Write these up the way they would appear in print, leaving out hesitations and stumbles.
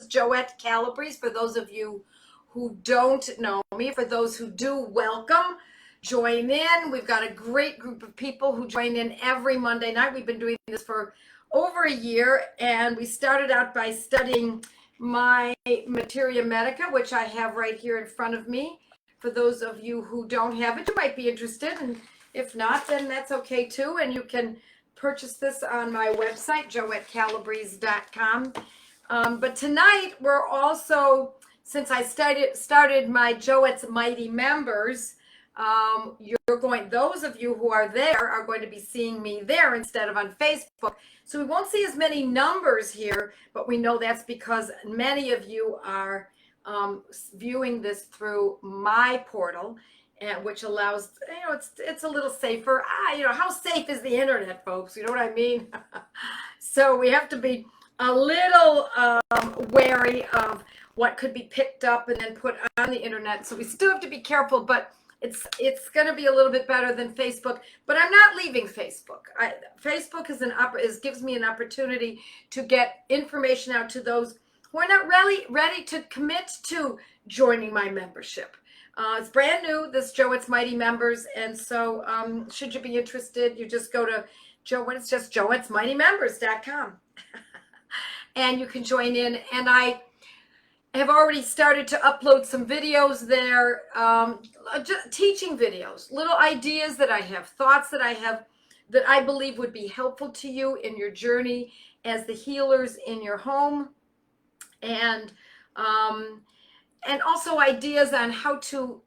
Joette Calabrese. For those of you who don't know me, for those who do, welcome. Join in. We've got a great group of people who join in every Monday night. We've been doing this for over a year, and we started out by studying my Materia Medica, which I have right here in front of me. For those of you who don't have it, you might be interested, and if not, then that's okay too, and you can purchase this on my website, joettecalabrese.com. But tonight, we're also, since I started my Joette's Mighty Members, those of you who are there are going to be seeing me there instead of on Facebook. So we won't see as many numbers here, but we know that's because many of you are viewing this through my portal, and which allows, it's a little safer. How safe is the internet, folks? You know what I mean? So we have to be a little wary of what could be picked up and then put on the internet. So we still have to be careful, but it's going to be a little bit better than Facebook. But I'm not leaving Facebook. Facebook gives me an opportunity to get information out to those who are not really ready to commit to joining my membership. It's brand new, this Joette's Mighty Members, and so should you be interested, you just go to joettesmightymembers.com and you can join in. And I have already started to upload some videos there, just teaching videos, little ideas that I have, thoughts that I have that I believe would be helpful to you in your journey as the healers in your home, and also ideas on how to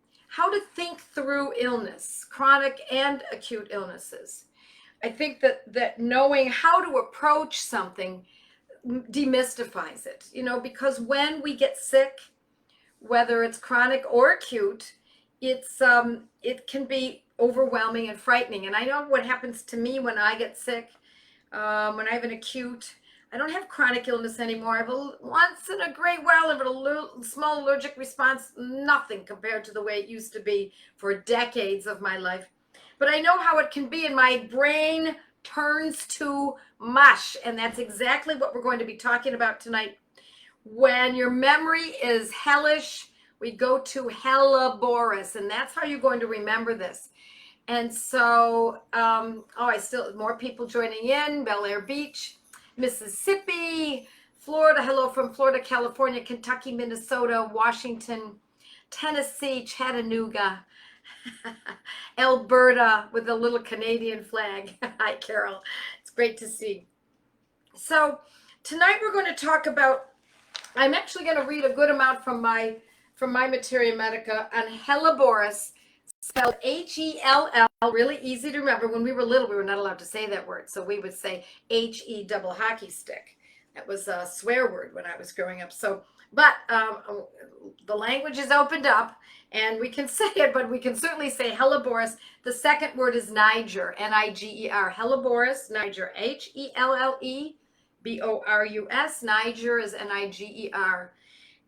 think through illness, chronic and acute illnesses. I think that knowing how to approach something demystifies it, because when we get sick, whether it's chronic or acute, it can be overwhelming and frightening. And I know what happens to me when I get sick, when I have an acute. I don't have chronic illness anymore. I have once in a great while, I have a small allergic response, nothing compared to the way it used to be for decades of my life. But I know how it can be, and my brain turns to mush, and that's exactly what we're going to be talking about tonight. When your memory is hellish, we go to Hellaborus, and that's how you're going to remember this. And so, more people joining in, Bel Air Beach, Mississippi, Florida, hello from Florida, California, Kentucky, Minnesota, Washington, Tennessee, Chattanooga, Alberta with a little Canadian flag. Hi, Carol. It's great to see. So tonight we're going to talk about, I'm actually going to read a good amount from my Materia Medica on Helleborus, spelled H-E-L-L, really easy to remember. When we were little, we were not allowed to say that word, so we would say H-E double hockey stick. That was a swear word when I was growing up. But the language is opened up, and we can say it, but we can certainly say Helleborus. The second word is niger, N-I-G-E-R, Helleborus, niger, H-E-L-L-E-B-O-R-U-S, niger is N-I-G-E-R.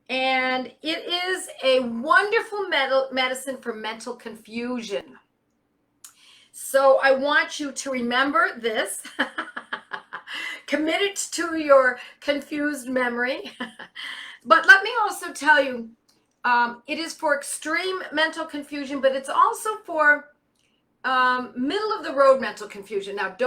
And it is a wonderful medicine for mental confusion. So I want you to remember this. Commit it to your confused memory. But let me also tell you, it is for extreme mental confusion, but it's also for middle of the road mental confusion. Now,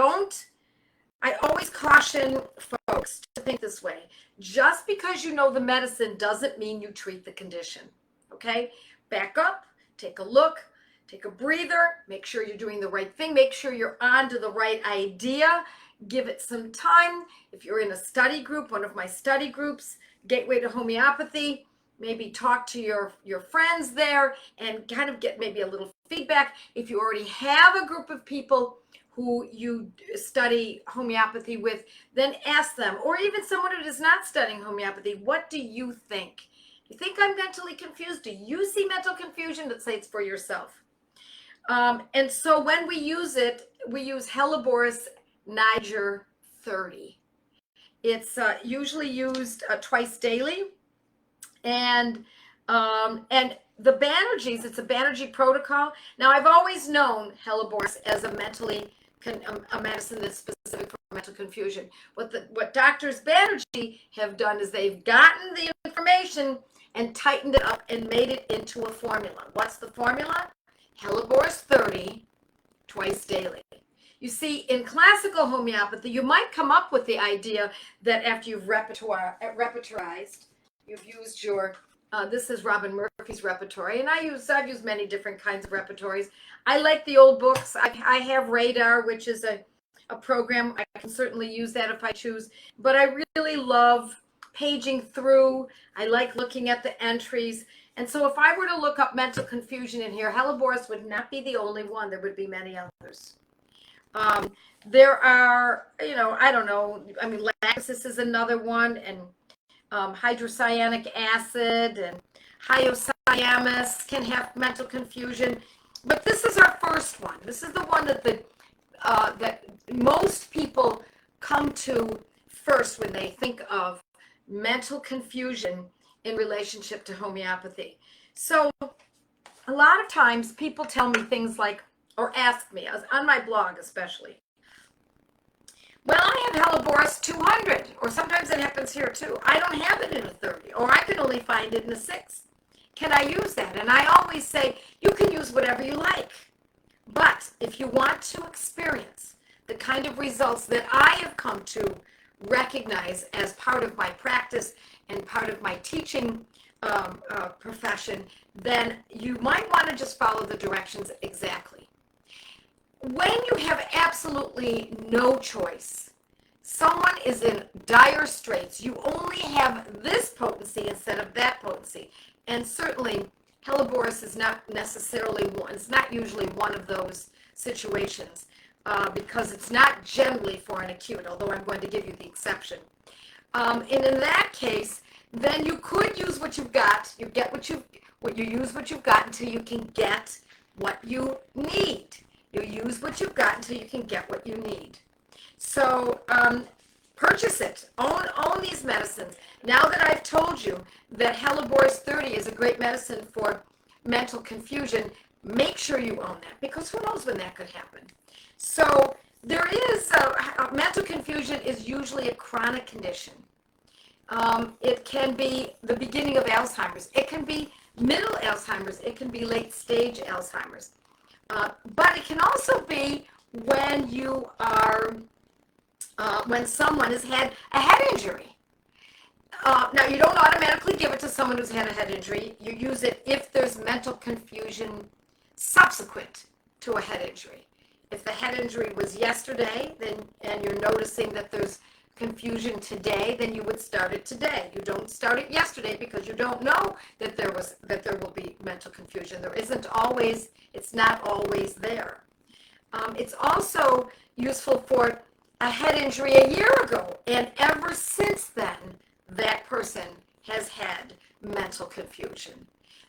I always caution folks to think this way. Just because you know the medicine doesn't mean you treat the condition. Okay? Back up, take a look, take a breather, make sure you're doing the right thing, make sure you're on to the right idea, give it some time. If you're in a study group, one of my study groups, Gateway to Homeopathy, maybe talk to your friends there and kind of get maybe a little feedback. If you already have a group of people who you study homeopathy with, then ask them, or even someone who is not studying homeopathy, what do you think? You think I'm mentally confused? Do you see mental confusion? Let's say it's for yourself. And so when we use it, we use Helleborus Niger 30. It's usually used twice daily. And the Banerjees, it's a Banerjee protocol. Now, I've always known Helleborus as a medicine that's specific for mental confusion. What Doctors Banerjee have done is they've gotten the information and tightened it up and made it into a formula. What's the formula? Helleborus 30 twice daily. You see, in classical homeopathy, you might come up with the idea that after you've repertorized, you've used your, this is Robin Murphy's repertory, and I've used many different kinds of repertories. I like the old books. I have Radar, which is a program. I can certainly use that if I choose, but I really love paging through. I like looking at the entries. And so if I were to look up mental confusion in here, Helleborus would not be the only one. There would be many others. There are, I don't know, I mean, laxus is another one, and hydrocyanic acid and hyoscyamus can have mental confusion. But this is our first one. This is the one that that most people come to first when they think of mental confusion in relationship to homeopathy. So a lot of times people tell me things like, or ask me, on my blog especially, well, I have Helleborus 200, or sometimes it happens here too. I don't have it in a 30, or I can only find it in a 6. Can I use that? And I always say, you can use whatever you like. But if you want to experience the kind of results that I have come to recognize as part of my practice and part of my teaching profession, then you might want to just follow the directions exactly. When you have absolutely no choice, someone is in dire straits, you only have this potency instead of that potency. And certainly, Helleborus is not necessarily one, it's not usually one of those situations because it's not generally for an acute, although I'm going to give you the exception. And in that case, then you could use what you've got. You get you use what you've got until you can get what you need. You use what you've got until you can get what you need. So purchase it. Own these medicines. Now that I've told you that Helleborus 30 is a great medicine for mental confusion, make sure you own that, because who knows when that could happen. So there is mental confusion is usually a chronic condition. It can be the beginning of Alzheimer's. It can be middle Alzheimer's. It can be late stage Alzheimer's. But it can also be when you are, when someone has had a head injury. Now, you don't automatically give it to someone who's had a head injury. You use it if there's mental confusion subsequent to a head injury. If the head injury was yesterday, then and you're noticing that there's confusion today, then you would start it today. You don't start it yesterday because you don't know that there will be mental confusion. There isn't always. It's not always there. It's also useful for a head injury a year ago, and ever since then, that person has had mental confusion.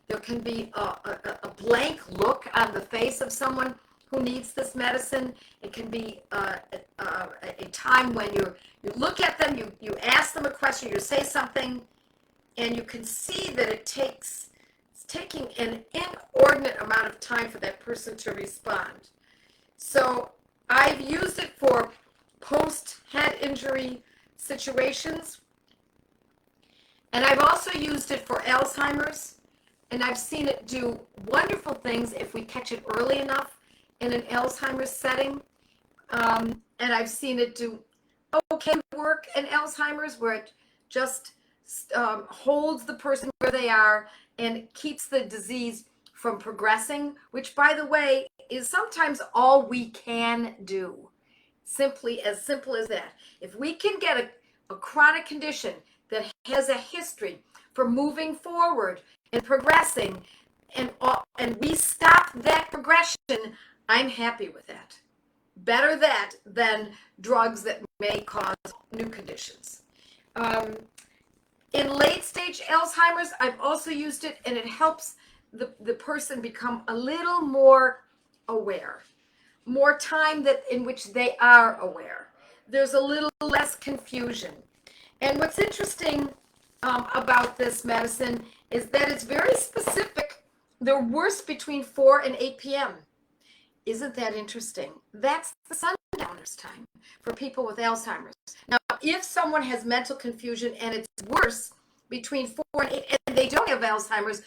There can be a blank look on the face of someone who needs this medicine. It can be a time when you look at them, you ask them a question, you say something, and you can see that it's taking an inordinate amount of time for that person to respond. So I've used it for post-head injury situations, and I've also used it for Alzheimer's, and I've seen it do wonderful things if we catch it early enough in an Alzheimer's setting, and I've seen it do okay work in Alzheimer's where it just holds the person where they are and keeps the disease from progressing, which, by the way, is sometimes all we can do. Simple as that. If we can get a chronic condition that has a history for moving forward and progressing, and we stop that progression, I'm happy with that. Better that than drugs that may cause new conditions. In late stage Alzheimer's, I've also used it, and it helps the person become a little more aware. More time in which they are aware. There's a little less confusion. And what's interesting about this medicine is that it's very specific. They're worse between 4 and 8 p.m. Isn't that interesting? That's the sundowners time. for people with Alzheimer's. Now, if someone has mental confusion and it's worse between 4 and 8 and they don't have Alzheimer's,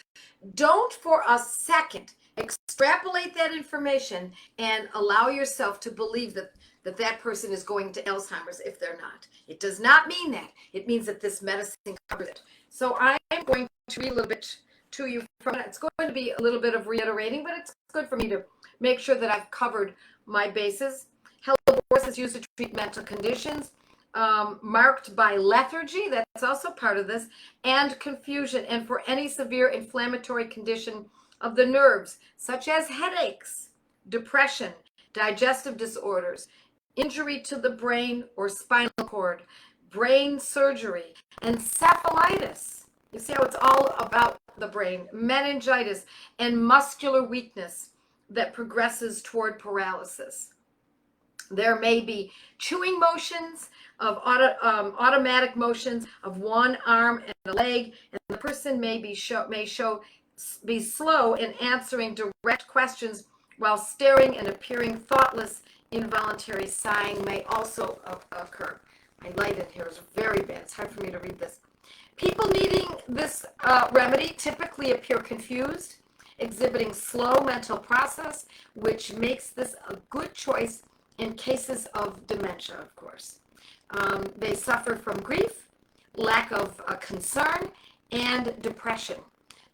don't for a second extrapolate that information and allow yourself to believe that person is going to Alzheimer's if they're not. It does not mean that. It means that this medicine covers it. So I am going to read a little bit to you from it. It's going to be a little bit of reiterating, but it's good for me to make sure that I've covered my bases. Helleborus is used to treat mental conditions marked by lethargy, that's also part of this, and confusion, and for any severe inflammatory condition of the nerves, such as headaches, depression, digestive disorders, injury to the brain or spinal cord, brain surgery, encephalitis. You see how it's all about the brain, meningitis, and muscular weakness that progresses toward paralysis. There may be chewing motions, of automatic motions of one arm and a leg, and the person may be slow in answering direct questions while staring and appearing thoughtless. Involuntary sighing may also occur. My light in here is very bad. It's hard for me to read this. People needing this remedy typically appear confused, exhibiting slow mental process, which makes this a good choice in cases of dementia, of course. They suffer from grief, lack of concern, and depression.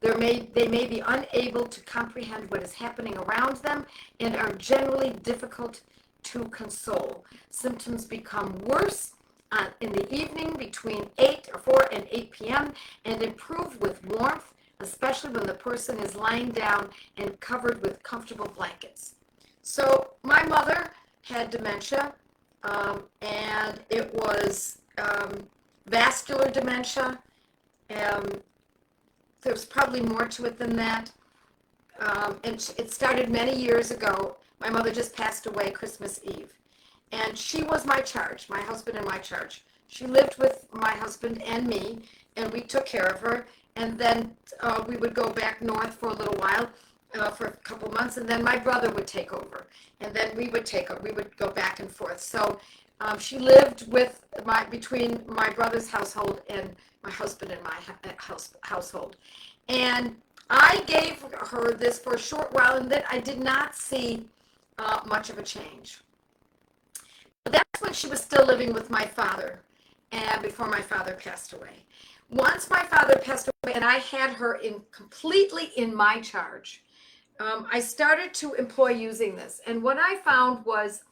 They may be unable to comprehend what is happening around them and are generally difficult to console. Symptoms become worse in the evening between 4 and 8 p.m. and improve with warmth, especially when the person is lying down and covered with comfortable blankets. So my mother had dementia, and it was vascular dementia. There's probably more to it than that. And it started many years ago. My mother just passed away Christmas Eve. And she was my charge, my husband and my charge. She lived with my husband and me, and we took care of her. And then we would go back north for a little while, for a couple months, and then my brother would take over. And then we would go back and forth. So she lived between my brother's household and my husband and my household. And I gave her this for a short while, and then I did not see much of a change. But that's when she was still living with my father, and before my father passed away. Once my father passed away and I had her completely in my charge, I started to employ using this. And what I found was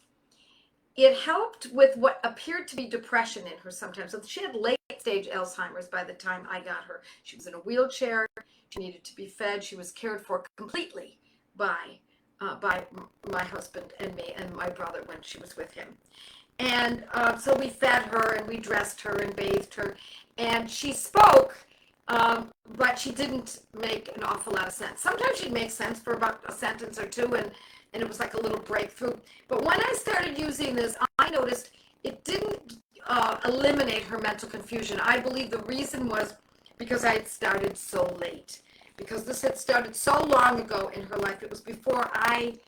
it helped with what appeared to be depression in her sometimes. So she had late stage Alzheimer's by the time I got her. She was in a wheelchair. She needed to be fed. She was cared for completely by my husband and me and my brother when she was with him. And so we fed her and we dressed her and bathed her. And she spoke, but she didn't make an awful lot of sense. Sometimes she'd make sense for about a sentence or two, and it was like a little breakthrough. But when I started using this, I noticed it didn't eliminate her mental confusion. I believe the reason was because I had started so late. Because this had started so long ago in her life. It was before I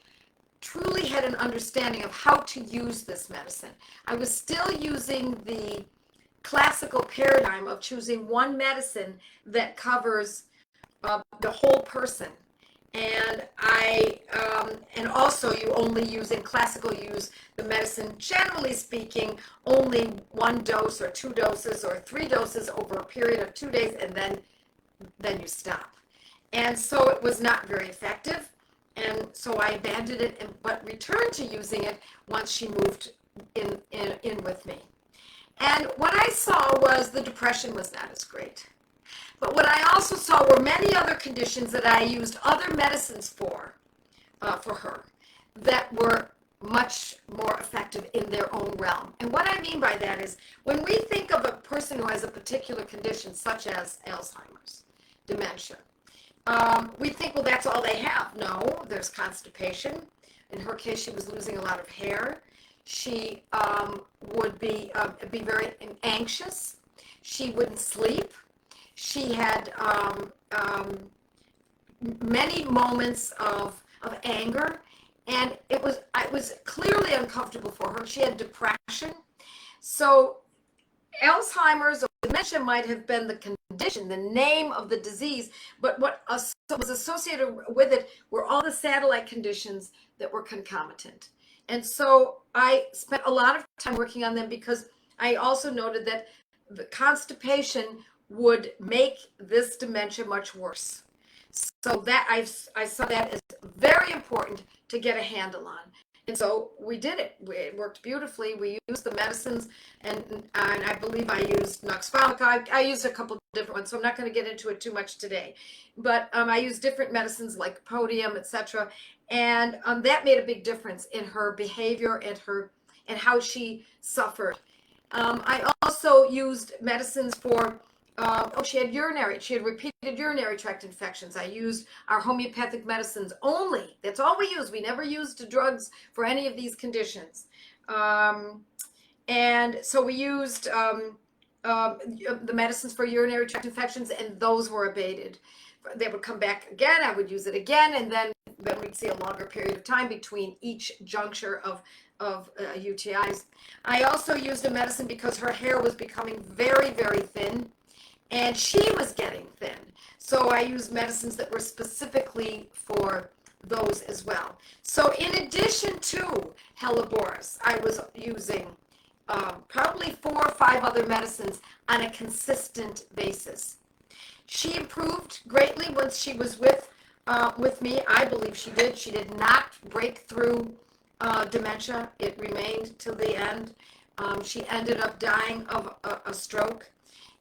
truly had an understanding of how to use this medicine. I was still using the classical paradigm of choosing one medicine that covers the whole person. And and also you only use, in classical use, the medicine, generally speaking, only 1 dose or 2 doses or 3 doses over a period of 2 days, and then you stop. And so it was not very effective. And so I abandoned it, but returned to using it once she moved in with me. And what I saw was the depression was not as great. But what I also saw were many other conditions that I used other medicines for her that were much more effective in their own realm. And what I mean by that is when we think of a person who has a particular condition, such as Alzheimer's, dementia, we think, well, that's all they have. No, there's constipation. In her case, she was losing a lot of hair. She would be very anxious. She wouldn't sleep. She had many moments of anger, and it was clearly uncomfortable for her. She had depression. So Alzheimer's or dementia might have been the condition, the name of the disease, but what was associated with it were all the satellite conditions that were concomitant. And so I spent a lot of time working on them because I also noted that the constipation would make this dementia much worse. So that I saw that as very important to get a handle on. And so we did it. It worked beautifully. We used the medicines, and I believe I used Nux Vomica. I used a couple of different ones, so I'm not going to get into it too much today. But I used different medicines like Podium, etc., and that made a big difference in her behavior and how she suffered. I also used medicines for. She had repeated urinary tract infections. I used our homeopathic medicines only. That's all we used. We never used drugs for any of these conditions. And so we used the medicines for urinary tract infections, and those were abated. They would come back again. I would use it again, and then we'd see a longer period of time between each juncture of UTIs. I also used a medicine because her hair was becoming very, very thin. And she was getting thin. So I used medicines that were specifically for those as well. So in addition to Helleborus, I was using probably 4 or 5 other medicines on a consistent basis. She improved greatly once she was with me. I believe she did. She did not break through dementia. It remained till the end. She ended up dying of a stroke.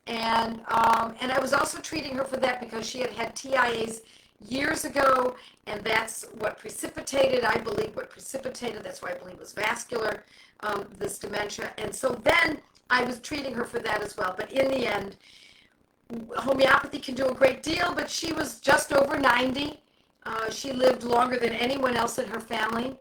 And I was also treating her for that because she had had TIAs years ago, and that's what precipitated, that's why I believe it was vascular, this dementia. And so then I was treating her for that as well. But in the end, homeopathy can do a great deal, but she was just over 90. She lived longer than anyone else in her family.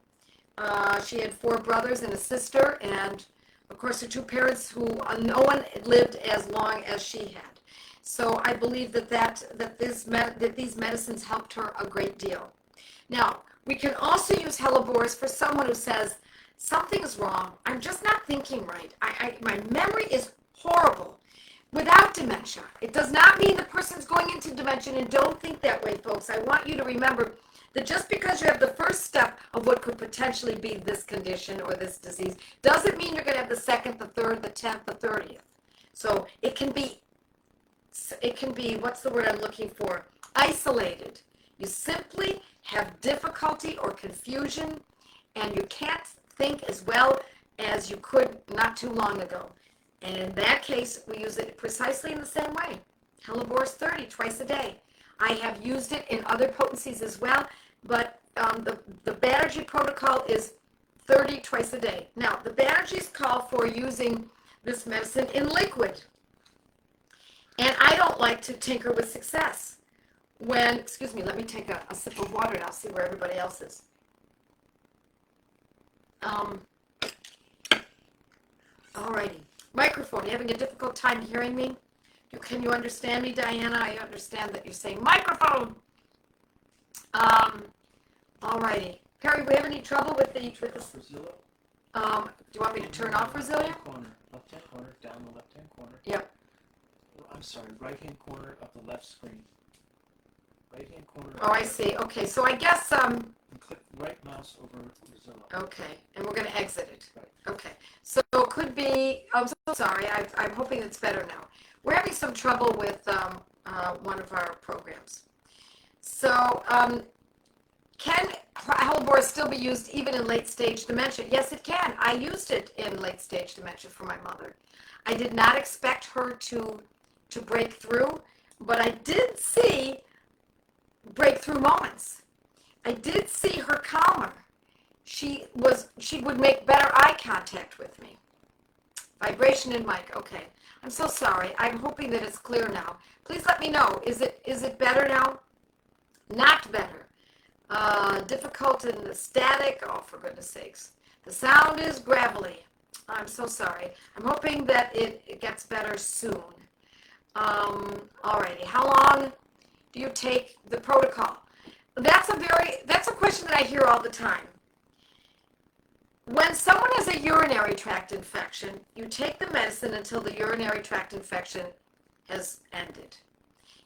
She had 4 brothers and a sister, and of course, her 2 parents who no one lived as long as she had. So I believe that these medicines helped her a great deal. Now, we can also use Hellaborus for someone who says, something's wrong. I'm just not thinking right. My memory is horrible without dementia. It does not mean the person's going into dementia, and don't think that way, folks. I want you to remember that just because you have the first step of what could potentially be this condition or this disease doesn't mean you're going to have the 2nd, the 3rd, the 10th, the 30th. So it can be, what's the word I'm looking for? Isolated. You simply have difficulty or confusion, and you can't think as well as you could not too long ago. And in that case, we use it precisely in the same way. Helleborus 30 twice a day. I have used it in other potencies as well, but the Banerjee protocol is 30 twice a day. Now, the Banerjees call for using this medicine in liquid. And I don't like to tinker with success. Excuse me, let me take a sip of water and I'll see where everybody else is. Alrighty. Microphone, you having a difficult time hearing me? Can you understand me, Diana? I understand that you're saying microphone. Alrighty. Perry, we have any trouble with this? Do you want me to turn off Resilia? Left-hand corner, down the left-hand corner. Yep. I'm sorry, right-hand corner of the left screen. Right-hand corner. Oh, I see. Okay, so I guess And click right mouse over Resilia. Okay, and we're going to exit it. Right. Okay, so it could be. I'm so sorry. I'm hoping it's better now. We're having some trouble with one of our programs. So, can Helleborus still be used even in late-stage dementia? Yes, it can. I used it in late-stage dementia for my mother. I did not expect her to break through, but I did see breakthrough moments. I did see her calmer. She would make better eye contact with me. Vibration in mic. Okay. I'm so sorry. I'm hoping that it's clear now. Please let me know. Is it better now? Not better. Difficult in the static. Oh, for goodness sakes. The sound is gravelly. I'm so sorry. I'm hoping that it gets better soon. Alrighty. How long do you take the protocol? That's a question that I hear all the time. When someone has a urinary tract infection, you take the medicine until the urinary tract infection has ended.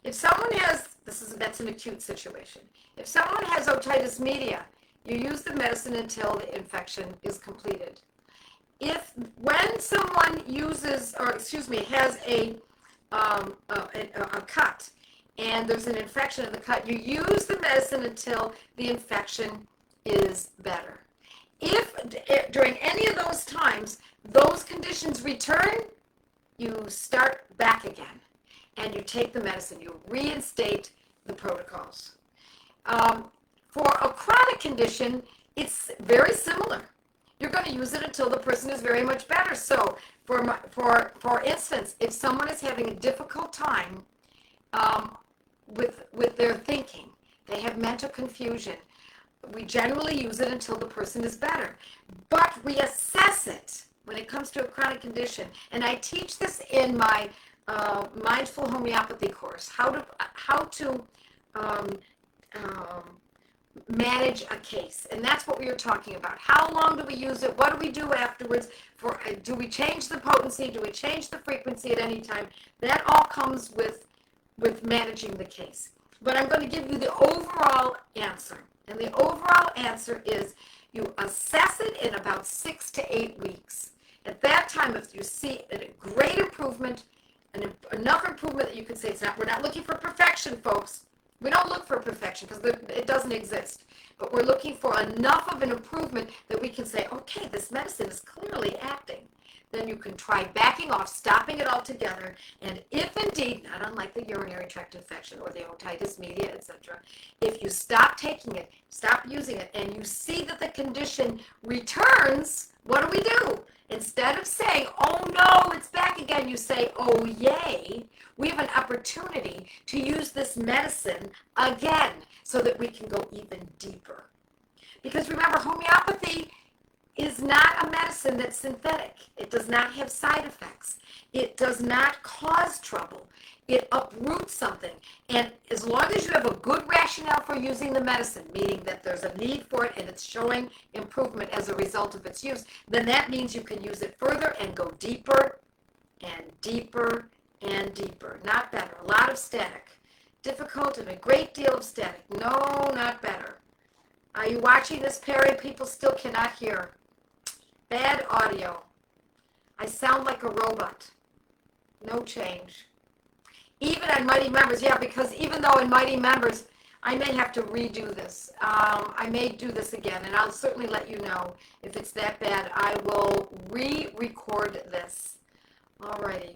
If someone has, that's an acute situation. If someone has otitis media, you use the medicine until the infection is completed. When someone has a cut and there's an infection in the cut, you use the medicine until the infection is better. If during any of those times those conditions return, you start back again and you take the medicine. You reinstate the protocols. For a chronic condition, it's very similar. You're going to use it until the person is very much better. So, for instance, if someone is having a difficult time with their thinking, they have mental confusion, we generally use it until the person is better. But we assess it when it comes to a chronic condition. And I teach this in my mindful homeopathy course, how to manage a case. And that's what we were talking about. How long do we use it? What do we do afterwards? Do we change the potency? Do we change the frequency at any time? That all comes with managing the case. But I'm going to give you the overall answer. And the overall answer is you assess it in about 6 to 8 weeks. At that time, if you see a great improvement, enough improvement that you can say we're not looking for perfection, folks. We don't look for perfection because it doesn't exist. But we're looking for enough of an improvement that we can say, okay, this medicine is clearly acting. Then you can try backing off, stopping it altogether, and if indeed, not unlike the urinary tract infection or the otitis media, etc., if you stop taking it, stop using it, and you see that the condition returns, what do? Instead of saying, oh no, it's back again, you say, oh yay, we have an opportunity to use this medicine again so that we can go even deeper. Because remember, homeopathy is not a medicine that's synthetic. It does not have side effects. It does not cause trouble. It uproots something. And as long as you have a good rationale for using the medicine, meaning that there's a need for it and it's showing improvement as a result of its use, then that means you can use it further and go deeper and deeper and deeper. Not better. A lot of static. Difficult and a great deal of static. No, not better. Are you watching this, Perry? People still cannot hear. Bad audio. I sound like a robot. No change. Even on Mighty Members, yeah, because even though in Mighty Members, I may have to redo this. I may do this again, and I'll certainly let you know if it's that bad. I will re-record this. Alrighty.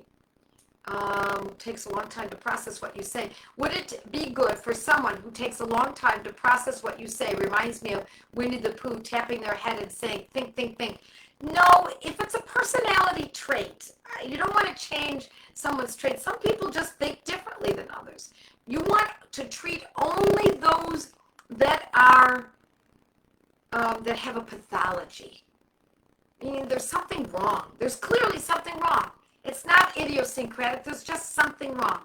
Takes a long time to process what you say. Would it be good for someone who takes a long time to process what you say? Reminds me of Winnie the Pooh tapping their head and saying, think, think, think. No, if it's a personality trait, you don't want to change someone's trait. Some people just think differently than others. You want to treat only those that are that have a pathology. Meaning there's something wrong. There's clearly something wrong. It's not idiosyncratic. There's just something wrong.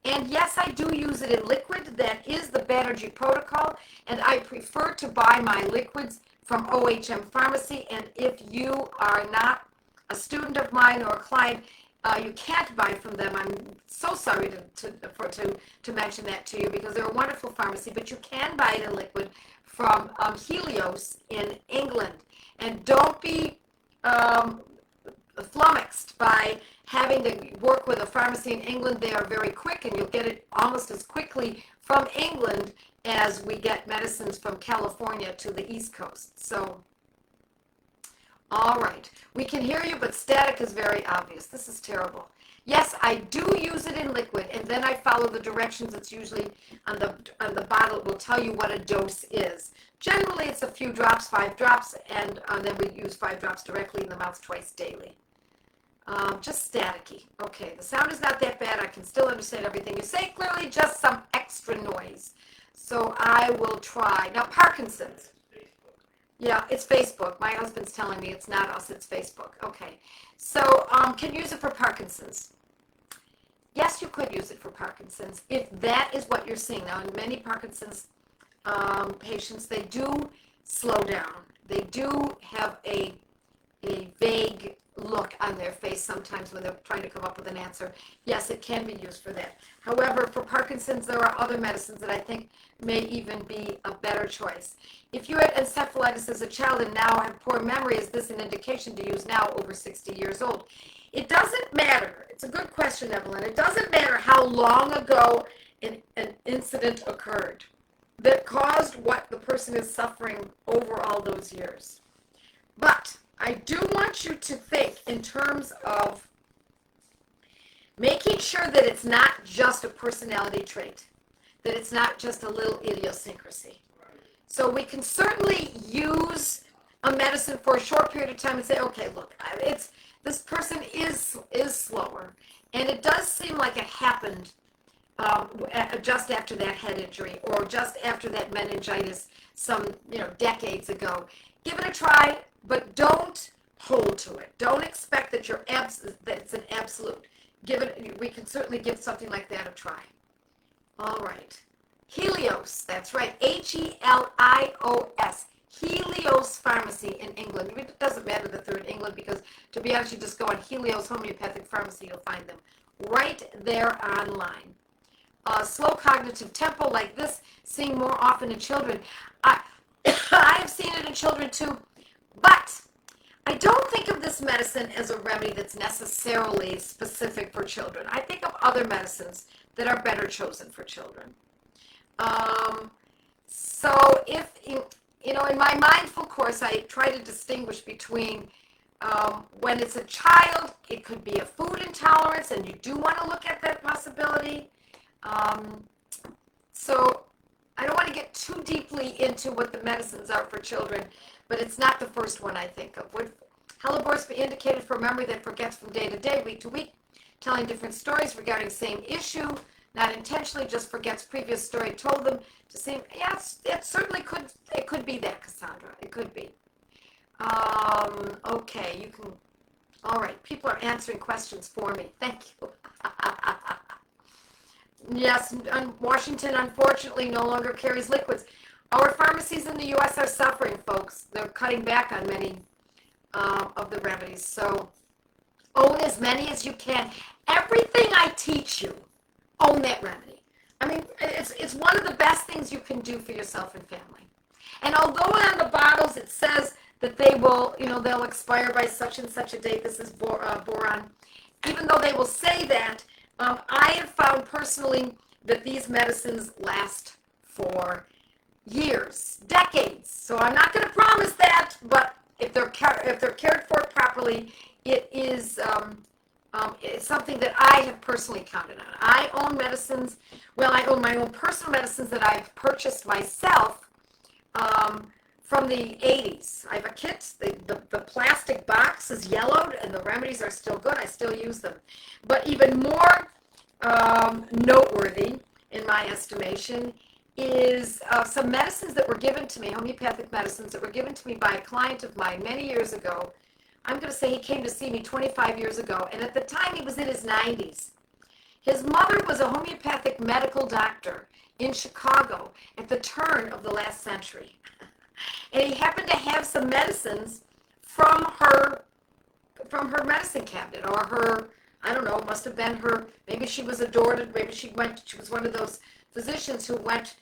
And yes, I do use it in liquid. That is the Banerjee protocol. And I prefer to buy my liquids from OHM Pharmacy. And if you are not a student of mine or a client, you can't buy from them. I'm so sorry to mention that to you because they're a wonderful pharmacy. But you can buy it in liquid from Helios in England. And don't be flummoxed by having to work with a pharmacy in England. They are very quick and you'll get it almost as quickly from England as we get medicines from California to the East Coast. So, all right. We can hear you, but static is very obvious. This is terrible. Yes, I do use it in liquid, and then I follow the directions. It's usually on the bottle. It will tell you what a dose is. Generally, it's a few drops, 5 drops, and then we use 5 drops directly in the mouth twice daily. Just staticky. Okay, the sound is not that bad. I can still understand everything you say clearly, just some extra noise. So I will try. Now, Parkinson's. Yeah, it's Facebook. My husband's telling me it's not us, it's Facebook. Okay, so can you use it for Parkinson's? Yes, you could use it for Parkinson's if that is what you're seeing. Now, in many Parkinson's patients, they do slow down. They do have a vague look on their face sometimes when they're trying to come up with an answer. Yes, it can be used for that. However, for Parkinson's, there are other medicines that I think may even be a better choice. If you had encephalitis as a child and now have poor memory, is this an indication to use now over 60 years old? It doesn't matter. It's a good question, Evelyn. It doesn't matter how long ago an incident occurred that caused what the person is suffering over all those years. But I do want you to think in terms of making sure that it's not just a personality trait, that it's not just a little idiosyncrasy. So we can certainly use a medicine for a short period of time and say, okay, look, this person is slower, and it does seem like it happened just after that head injury or just after that meningitis some decades ago. Give it a try, but don't hold to it. Don't expect that that it's an absolute. We can certainly give something like that a try. All right. Helios, that's right, Helios. Helios Pharmacy in England. It doesn't matter that they're in England because, to be honest, you just go on Helios Homeopathic Pharmacy, you'll find them right there online. Slow cognitive tempo like this, seen more often in children. I have seen it in children too, but I don't think of this medicine as a remedy that's necessarily specific for children. I think of other medicines that are better chosen for children. So if, in my mindful course, I try to distinguish between when it's a child, it could be a food intolerance, and you do want to look at that possibility. So I don't want to get too deeply into what the medicines are for children, but it's not the first one I think of. Would Helleborus be indicated for memory that forgets from day to day, week to week, telling different stories regarding same issue, not intentionally, just forgets previous story told them to seem, yes, it certainly could, it could be that, Cassandra, it could be. Okay, you can, all right, people are answering questions for me, thank you. Yes, Washington unfortunately no longer carries liquids. Our pharmacies in the U.S. are suffering, folks. They're cutting back on many of the remedies. So own as many as you can. Everything I teach you, own that remedy. I mean, it's one of the best things you can do for yourself and family. And although on the bottles it says that they will, they'll expire by such and such a date, this is boron, even though they will say that, I have found personally that these medicines last for years, decades. So I'm not going to promise that, but if they're cared for properly, it is it's something that I have personally counted on. I own medicines. Well, I own my own personal medicines that I've purchased myself from the 80s. I have a kit. The plastic box is yellowed, and the remedies are still good. I still use them. But even more noteworthy, in my estimation, is some medicines that were given to me, homeopathic medicines that were given to me by a client of mine many years ago. I'm going to say he came to see me 25 years ago, and at the time he was in his 90s. His mother was a homeopathic medical doctor in Chicago at the turn of the last century. And he happened to have some medicines from her medicine cabinet, or her, I don't know, it must have been her, maybe she was adored, maybe she was one of those physicians who went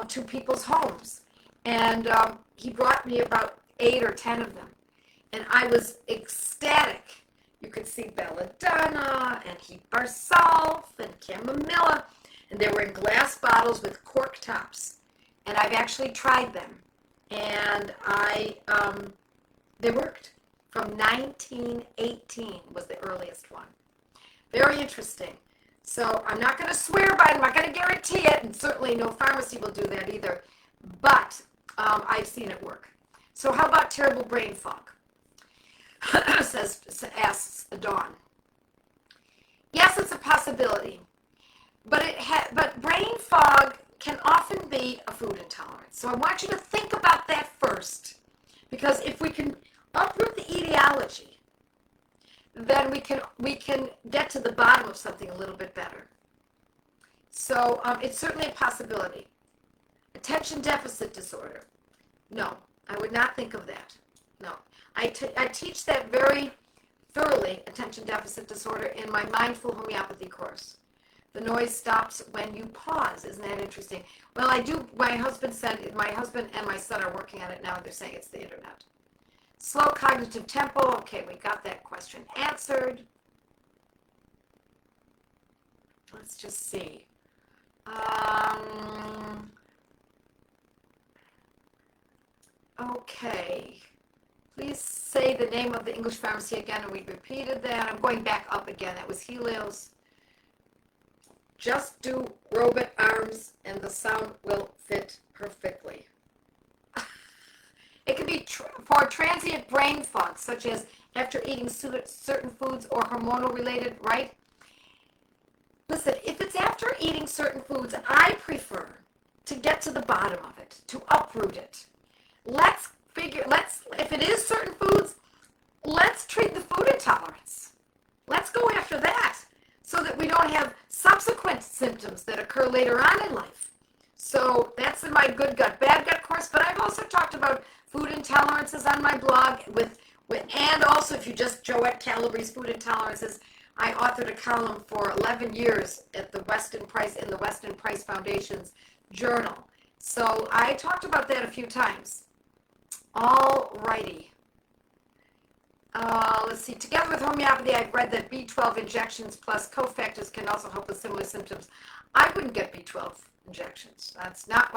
to people's homes. And he brought me about 8 or 10 of them. And I was ecstatic. You could see belladonna and hepatic sulf and chamomilla. And they were in glass bottles with cork tops. And I've actually tried them. And they worked. From 1918 was the earliest one. Very interesting. So I'm not going to swear by it. I'm not going to guarantee it. And certainly no pharmacy will do that either. But I've seen it work. So how about terrible brain fog? Asks Dawn. Yes, it's a possibility. But brain fog can often be a food intolerance. So I want you to think about that first. Because if we can uproot the etiology, then we can get to the bottom of something a little bit better. So it's certainly a possibility. Attention deficit disorder. No, I would not think of that. No. I teach that very thoroughly, attention deficit disorder, in my mindful homeopathy course. The noise stops when you pause. Isn't that interesting? Well, I do. My husband and my son are working on it now. They're saying it's the internet. Slow cognitive tempo. Okay, we got that question answered. Let's just see. Okay. Please say the name of the English pharmacy again, and we repeated that. I'm going back up again. That was Helios. Just do robot arms, and the sound will fit perfectly. It can be for transient brain fog, such as after eating certain foods or hormonal related, right? Listen, if it's after eating certain foods, I prefer to get to the bottom of it, to uproot it. If it is certain foods, let's treat the food intolerance. Let's go after that so that we don't have subsequent symptoms that occur later on in life. So that's in my Good Gut, Bad Gut course, but I've also talked about food intolerances on my blog and also if you just Joette Calabrese food intolerances, I authored a column for 11 years at the Weston Price Foundation's journal. So I talked about that a few times. All righty. Let's see. Together with homeopathy, I've read that B12 injections plus cofactors can also help with similar symptoms. I wouldn't get B12 injections. That's not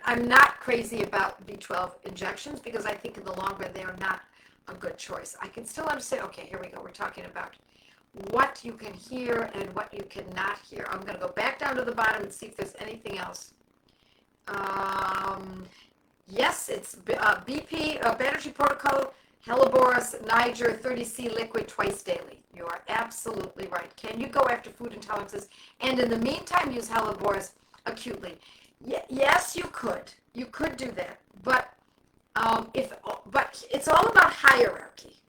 I'm not crazy about B12 injections because I think in the long run they are not a good choice. I can still understand. Okay, here we go. We're talking about what you can hear and what you cannot hear. I'm going to go back down to the bottom and see if there's anything else. Yes, it's BP, Battery Protocol, Helleborus, Niger, 30C liquid twice daily. You are absolutely right. Can you go after food intolerances and in the meantime use Hellaborus acutely? Yes, you could. You could do that. But it's all about hierarchy.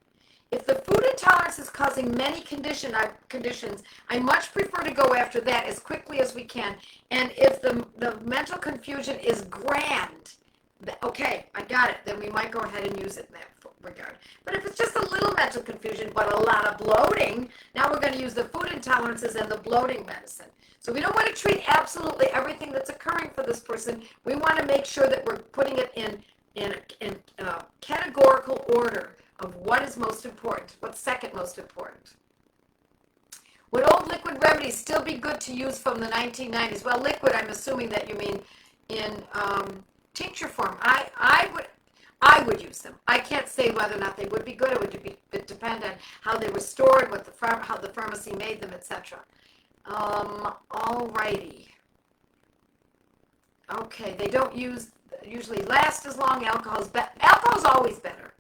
If the food intolerance is causing many conditions, I much prefer to go after that as quickly as we can. And if the mental confusion is grand, okay, I got it, then we might go ahead and use it in that regard. But if it's just a little mental confusion but a lot of bloating, now we're going to use the food intolerances and the bloating medicine. So we don't want to treat absolutely everything that's occurring for this person. We want to make sure that we're putting it in a categorical order of what is most important, what's second most important. Would old liquid remedies still be good to use from the 1990s? Well, liquid, I'm assuming that you mean in tincture form. I would use them. I can't say whether or not they would be good. It would depend on how they were stored, how the pharmacy made them, etc. All righty. Okay, they don't usually last as long. Alcohol is always better.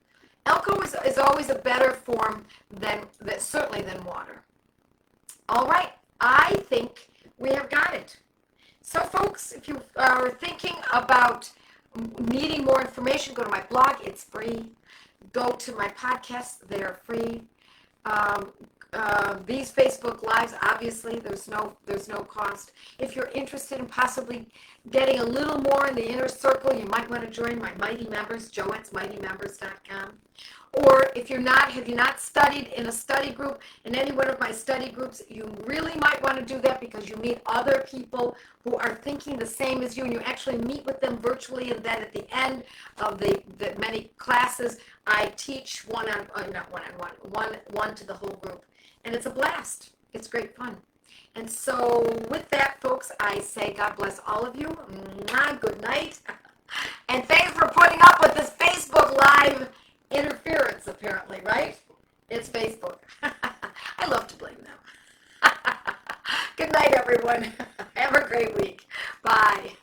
Alcohol is always a better form certainly than water. All right, I think we have got it. So folks, if you are thinking about needing more information, go to my blog, it's free. Go to my podcasts, they're free. These Facebook Lives, obviously, there's no cost. If you're interested in possibly getting a little more in the inner circle, you might want to join my Mighty Members, joettesmightymembers.com. Or if have you not studied in a study group, in any one of my study groups, you really might want to do that because you meet other people who are thinking the same as you, and you actually meet with them virtually, and then at the end of the many classes, I teach one to the whole group. And it's a blast. It's great fun. And so with that, folks, I say God bless all of you. Good night. And thanks for putting up with this Facebook Live interference, apparently, right? It's Facebook. I love to blame them. Good night, everyone. Have a great week. Bye.